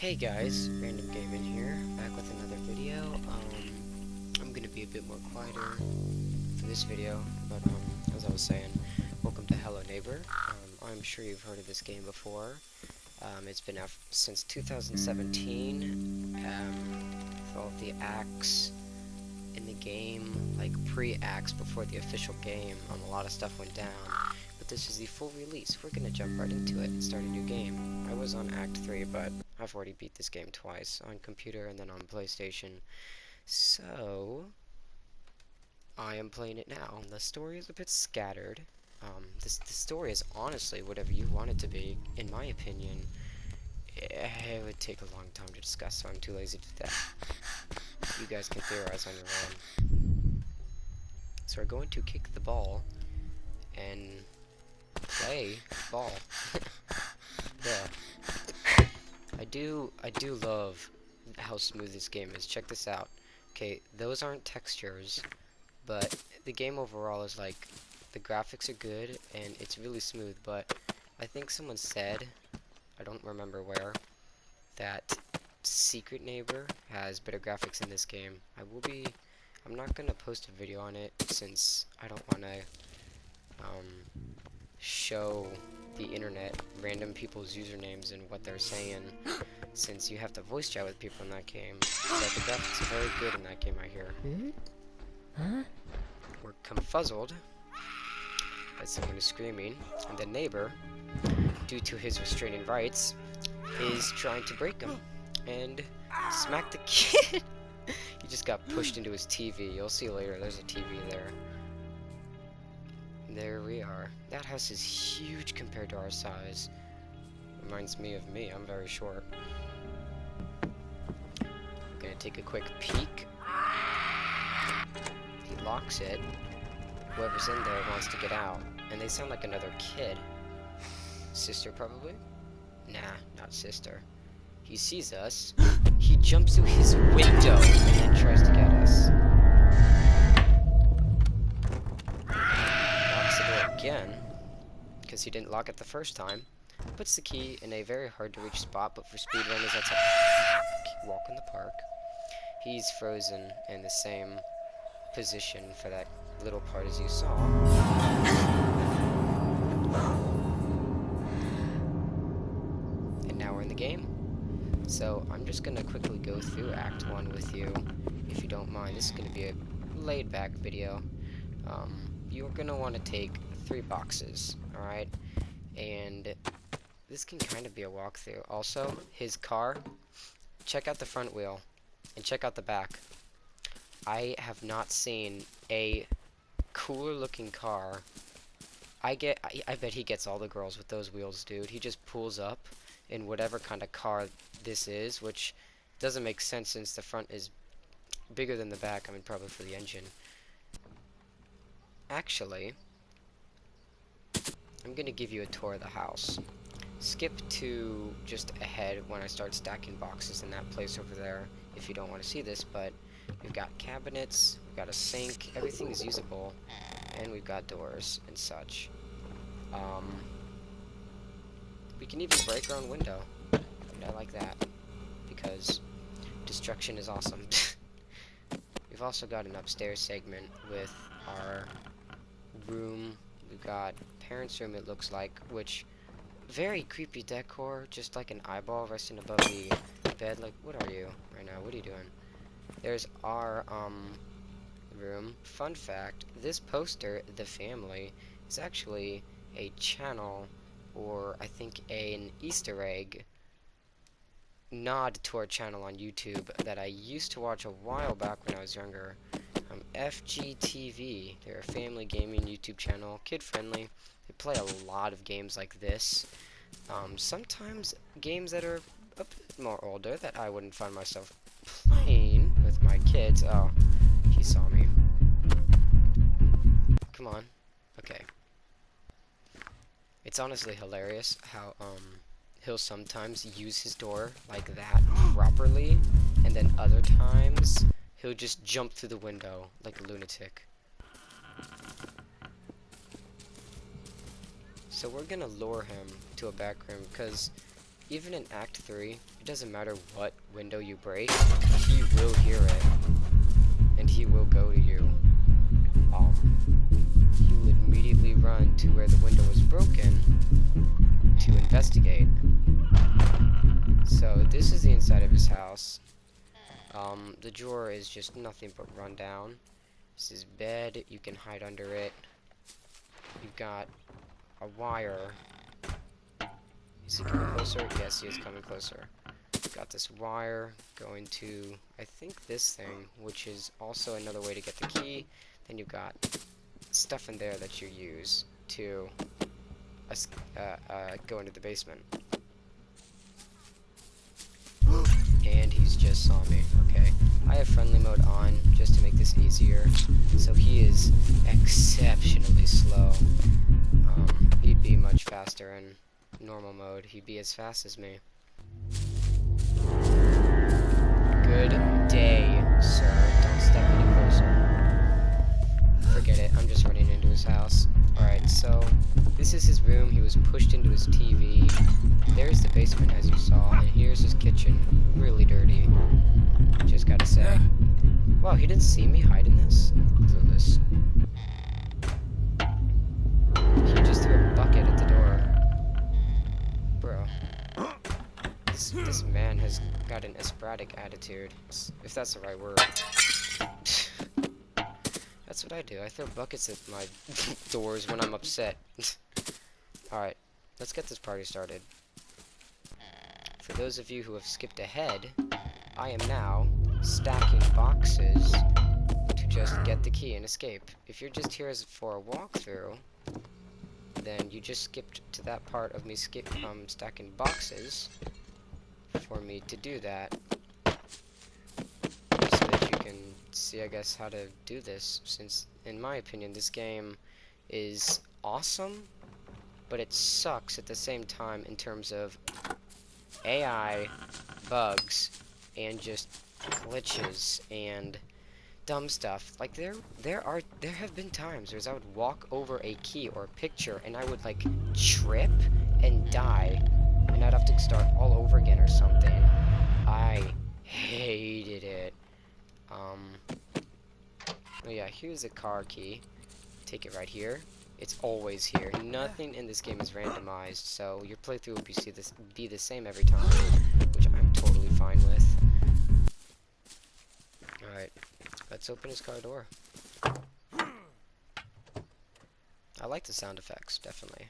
Hey guys, Random Gaming here, back with another video. I'm gonna be a bit more quieter for this video, but as I was saying, welcome to Hello Neighbor. I'm sure you've heard of this game before. It's been out since 2017. With all of the acts in the game, like pre-acts before the official game, a lot of stuff went down. But this is the full release. We're gonna jump right into it and start a new game. I was on Act 3, but I've already beat this game twice, on computer and then on PlayStation. So, I am playing it now. The story is a bit scattered. The story is honestly whatever you want it to be, in my opinion. It would take a long time to discuss, so I'm too lazy to do that. You guys can theorize on your own. So we're going to kick the ball and play ball. Yeah. I do love how smooth this game is. Check this out. Okay, those aren't textures, but the game overall is like, the graphics are good and it's really smooth, but I think someone said, I don't remember where, that Secret Neighbor has better graphics in this game. I'm not gonna post a video on it since I don't wanna show the internet random people's usernames and what they're saying, since you have to voice chat with people in that game. But the graphics are very good in that game, I hear. Huh? We're confuzzled by someone who's screaming, and the neighbor, due to his restraining rights, is trying to break him and smack the kid. He just got pushed into his TV. You'll see later, there's a TV there. There we are. That house is huge compared to our size. Reminds me of me. I'm very short. Gonna take a quick peek. He locks it. Whoever's in there wants to get out. And they sound like another kid. Sister, probably? Nah, not sister. He sees us. He jumps through his window and then tries to get us. Again, because he didn't lock it the first time. Puts the key in a very hard to reach spot, but for speedrunners that's a walk in the park. He's frozen in the same position for that little part as you saw. And now we're in the game. So I'm just gonna quickly go through Act 1 with you, if you don't mind. This is gonna be a laid back video. You're gonna want to take 3 boxes, alright? And this can kind of be a walkthrough. Also, his car, check out the front wheel and check out the back. I have not seen a cooler looking car. I bet he gets all the girls with those wheels, dude. He just pulls up in whatever kind of car this is, which doesn't make sense since the front is bigger than the back. I mean, probably for the engine. Actually, I'm gonna give you a tour of the house. Skip to just ahead when I start stacking boxes in that place over there, if you don't want to see this, but we've got cabinets, we've got a sink, everything is usable, and we've got doors and such. We can even break our own window, and I like that, because destruction is awesome. We've also got an upstairs segment with our room. We've got parents' room, it looks like, which very creepy decor, just like an eyeball resting above the bed. Like, what are you right now? What are you doing? There's our room. Fun fact, this poster, The Family, is actually a channel, or I think an Easter egg nod to our channel on YouTube that I used to watch a while back when I was younger. FGTV, they're a family gaming YouTube channel, kid-friendly. They play a lot of games like this. Sometimes games that are a bit more older that I wouldn't find myself playing with my kids. Oh, he saw me. Come on. Okay. It's honestly hilarious how, he'll sometimes use his door like that properly, and then other times he'll just jump through the window like a lunatic. So we're gonna lure him to a back room, because even in Act 3, it doesn't matter what window you break, he will hear it, and he will go to you. He will immediately run to where the window was broken to investigate. So this is the inside of his house. The drawer is just nothing but run down. This is his bed, you can hide under it. You've got a wire. Is he coming closer? Yes, he is coming closer. Got this wire going to, I think, this thing, which is also another way to get the key. Then you've got stuff in there that you use to go into the basement. And he's just saw me. Okay, I have friendly mode on just to make this easier. So he is exceptionally slow. He'd be much faster in normal mode. He'd be as fast as me. Good day, sir. Don't step any closer. Forget it. I'm just running into his house. Alright, so this is his room. He was pushed into his TV. There's the basement, as you saw, and here's his kitchen. Really dirty. Just gotta say. Wow, he didn't see me hide in this? Look at this. He just threw a bucket at the door. Bro. This man has got an sporadic attitude, if that's the right word. That's what I do. I throw buckets at my doors when I'm upset. Alright, let's get this party started. For those of you who have skipped ahead, I am now stacking boxes to just get the key and escape. If you're just here for a walkthrough, then you just skipped to that part of me stacking boxes for me to do that, so that you can see, I guess, how to do this, since, in my opinion, this game is awesome, but it sucks at the same time in terms of AI, bugs, and just glitches and dumb stuff. Like there have been times where I would walk over a key or a picture and I would like trip and die, and I'd have to start all over again or something. I hated it. Oh yeah, here's a car key. Take it right here. It's always here. Nothing in this game is randomized, so your playthrough will be the same every time, which I'm totally fine with. Alright, let's open his car door. I like the sound effects, definitely.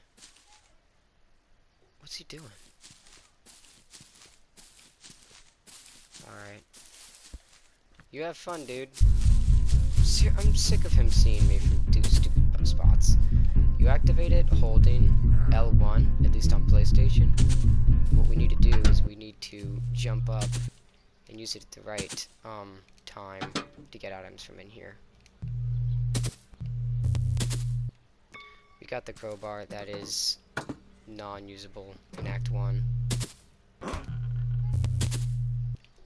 What's he doing? Alright. You have fun, dude. I'm sick of him seeing me do stupid spots. You activate it holding L1, at least on PlayStation. What we need to do is we need to jump up and use it at the right time to get items from in here. We got the crowbar that is non-usable in Act 1.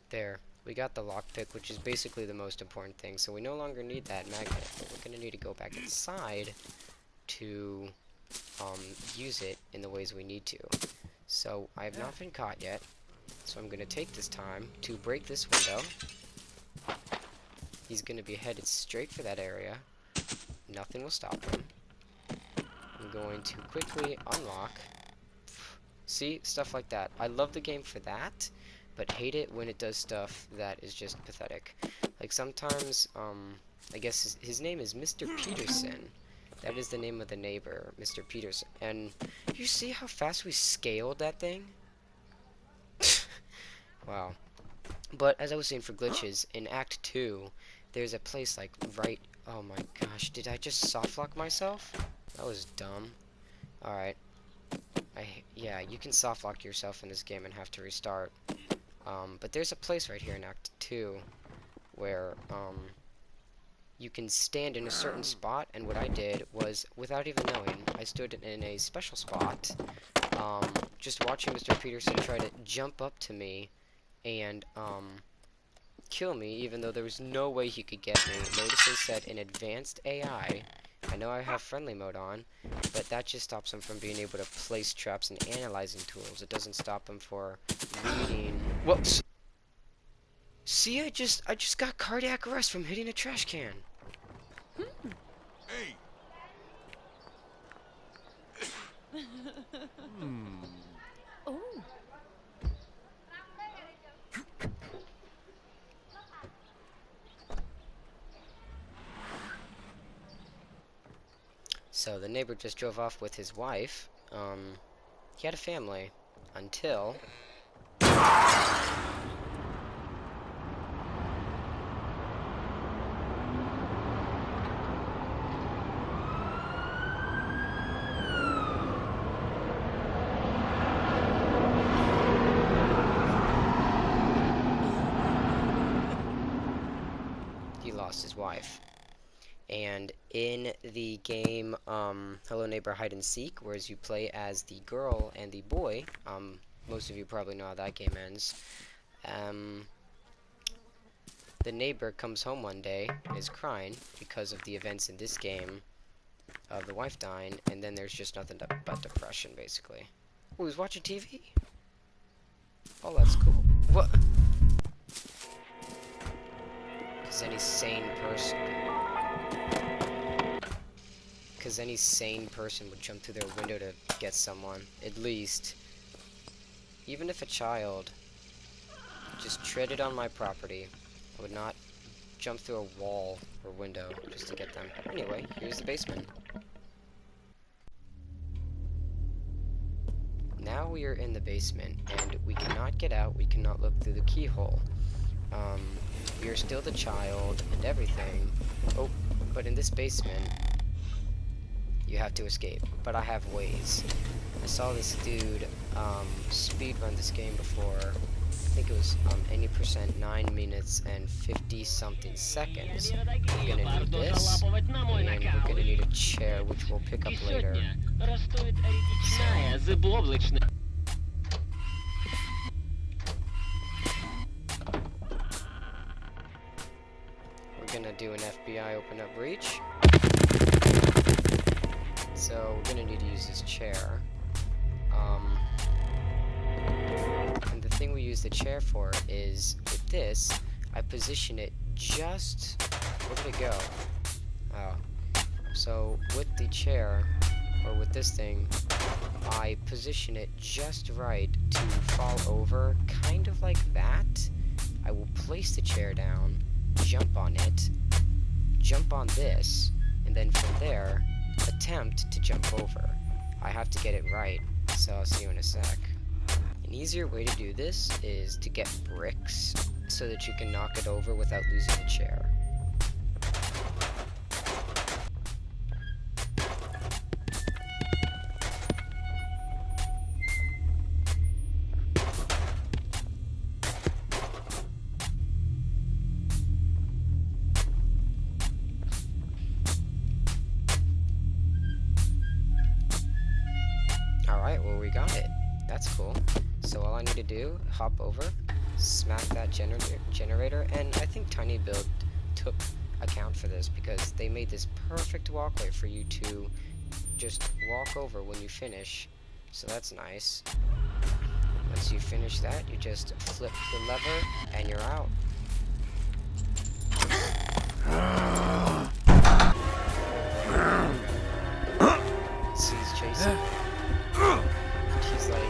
There. We got the lockpick, which is basically the most important thing, so we no longer need that magnet, but we're going to need to go back inside to use it in the ways we need to. So, I have not been caught yet, so I'm going to take this time to break this window. He's going to be headed straight for that area. Nothing will stop him. I'm going to quickly unlock. See? Stuff like that. I love the game for that, but hate it when it does stuff that is just pathetic. Like sometimes, I guess his name is Mr. Peterson. That is the name of the neighbor, Mr. Peterson. And you see how fast we scaled that thing? Wow. But as I was saying, for glitches, in Act 2, there's a place like right... Oh my gosh, did I just softlock myself? That was dumb. Alright. Yeah, you can softlock yourself in this game and have to restart. But there's a place right here in Act 2 where you can stand in a certain spot, and what I did was, without even knowing, I stood in a special spot, just watching Mr. Peterson try to jump up to me and kill me, even though there was no way he could get me. Notice they said an advanced AI I know I have friendly mode on, but that just stops him from being able to place traps and analyzing tools. It doesn't stop him for reading. Whoops. See, I just got cardiac arrest from hitting a trash can. Hey! Oh. So the neighbor just drove off with his wife. He had a family until he lost his wife. And in the game Hello Neighbor Hide and Seek, whereas you play as the girl and the boy, most of you probably know how that game ends. The neighbor comes home one day and is crying because of the events in this game of the wife dying, and then there's just nothing but depression, basically. Oh, he's watching TV? Oh, that's cool. What? Because any sane person would jump through their window to get someone, at least. Even if a child just treaded on my property, I would not jump through a wall or window just to get them. Anyway, here's the basement. Now we are in the basement, and we cannot get out, we cannot look through the keyhole. We are still the child and everything. Oh, but in this basement, you have to escape. But I have ways. I saw this dude speedrun this game before. I think it was any percent 9 minutes and 50 something seconds. We're gonna need this, and we're gonna need a chair, which we'll pick up later. We're gonna do an FBI open up breach. So we're gonna need to use this chair. And the thing we use the chair for is, with this, I position it just... Where did it go? Oh. So with the chair, or with this thing, I position it just right to fall over, kind of like that. I will place the chair down, jump on it, jump on this, and then from there, attempt to jump over. I have to get it right, so I'll see you in a sec. An easier way to do this is to get bricks so that you can knock it over without losing the chair. Alright, well we got it. That's cool. So all I need to do, hop over, smack that generator, and I think Tiny Build took account for this because they made this perfect walkway for you to just walk over when you finish. So that's nice. Once you finish that, you just flip the lever and you're out. He's chasing. He's like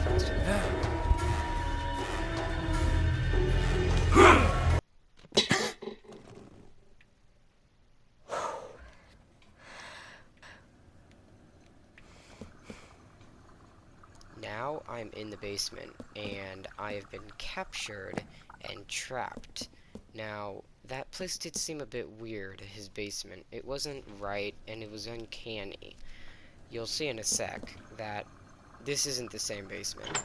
faster than that. Now I'm in the basement and I have been captured and trapped. Now that place did seem a bit weird, his basement. It wasn't right and it was uncanny. You'll see in a sec that this isn't the same basement.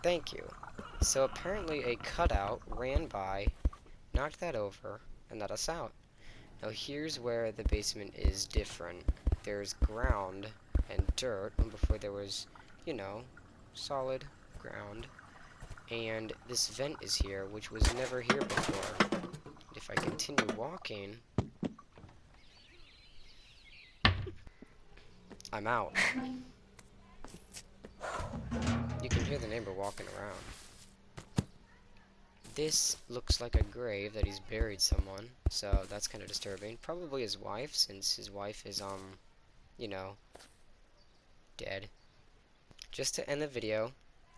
Thank you. So apparently a cutout ran by, knocked that over, and let us out. Now here's where the basement is different. There's ground and dirt, and before there was, you know, solid ground. And this vent is here, which was never here before. If I continue walking, I'm out. You can hear the neighbor walking around. This looks like a grave that he's buried someone, so that's kind of disturbing. Probably his wife, since his wife is, you know, dead. Just to end the video,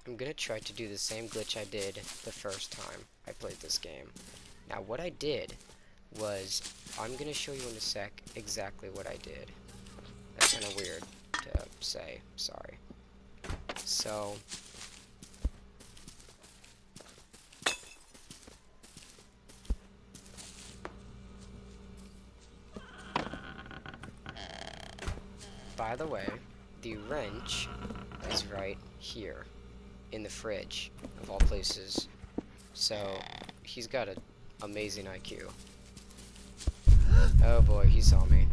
I'm gonna try to do the same glitch I did the first time I played this game. Now, what I did was, I'm gonna show you in a sec exactly what I did. That's kind of weird to say, sorry. So, by the way, the wrench is right here in the fridge, of all places. So, he's got an amazing IQ. Oh boy, he saw me.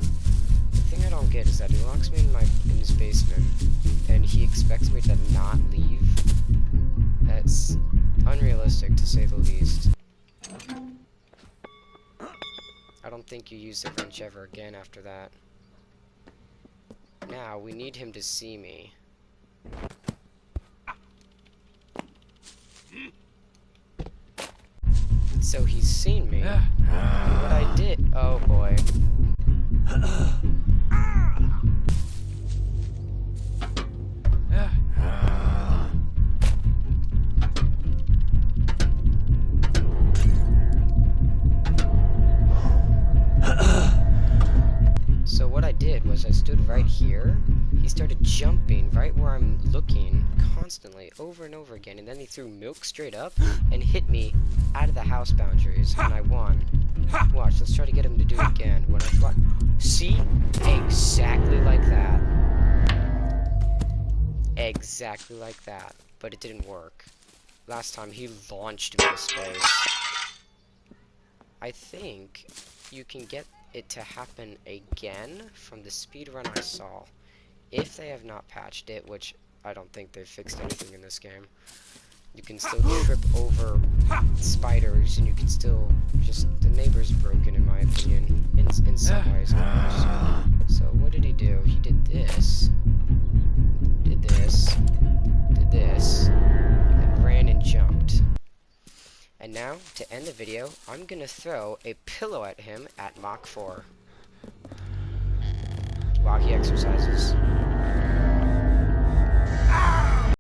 The thing I don't get is that he locks me in his basement, and he expects me to not leave. That's unrealistic, to say the least. I don't think you use the wrench ever again after that. Now, we need him to see me. So he's seen me. What I did... Oh boy. So what I did was I stood right here. He started jumping right where I'm looking constantly over and over again, and then he threw milk straight up and hit me out of the house boundaries, and I won. Watch, let's try to get him to do it again. When I fly... See? Exactly like that. Exactly like that. But it didn't work. Last time he launched me to space. I think you can get it to happen again from the speedrun I saw. If they have not patched it, which I don't think they've fixed anything in this game. You can still trip over spiders, and you can still just... The neighbor's broken, in my opinion, in some ways. So what did he do? He did this, did this, did this, and ran and jumped. And now, to end the video, I'm gonna throw a pillow at him at Mach 4 while he exercises.